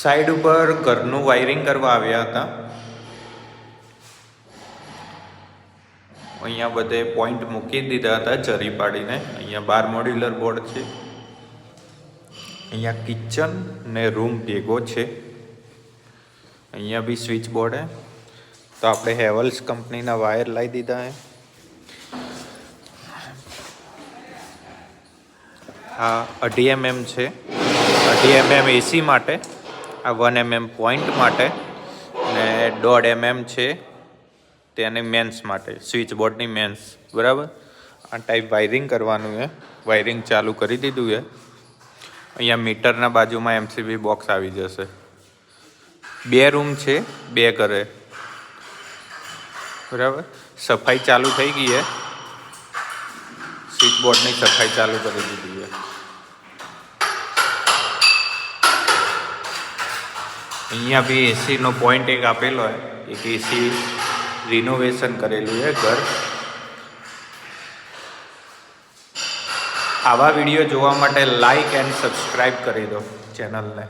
Side ઉપર ઘરનું wiring કરવા આવ્યા હતા. અહીંયા બધે પોઈન્ટ મૂકી દીધા હતા જરી પાડીને. અહીંયા 12 મોડ્યુલર બોર્ડ છે. અહીંયા કિચન ને રૂમ ભેગો છે. અહીંયા બી સ્વિચ બોર્ડ હે. તો આપણે હેવલ્સ કંપનીના વાયર લાવી દીધા હે. આ 2.5 mm છે. 2.5 mm એસી માટે, આ 1 mm પોઈન્ટ માટે ને 1.5 mm છે તેની મેન્સ માટે, સ્વિચ બોર્ડની મેન્સ. બરાબર. આ ટાઈપ વાયરિંગ કરવાનું છે. વાયરિંગ ચાલુ કરી દીધું છે. અહીંયા મીટરના બાજુમાં એમસીબી બોક્સ આવી જશે. 2 રૂમ છે, 2 ઘરે. બરાબર. સફાઈ ચાલુ થઈ ગઈ છે. સ્વિચ બોર્ડની સફાઈ ચાલુ કરી દીધી છે. અહીંયા બી એસીનો પોઈન્ટ એક આપેલો હોય. એક એસી રિનોવેશન કરેલું છે ઘર. આવા વિડીયો જોવા માટે લાઈક એન્ડ સબસ્ક્રાઈબ કરી દો ચેનલને.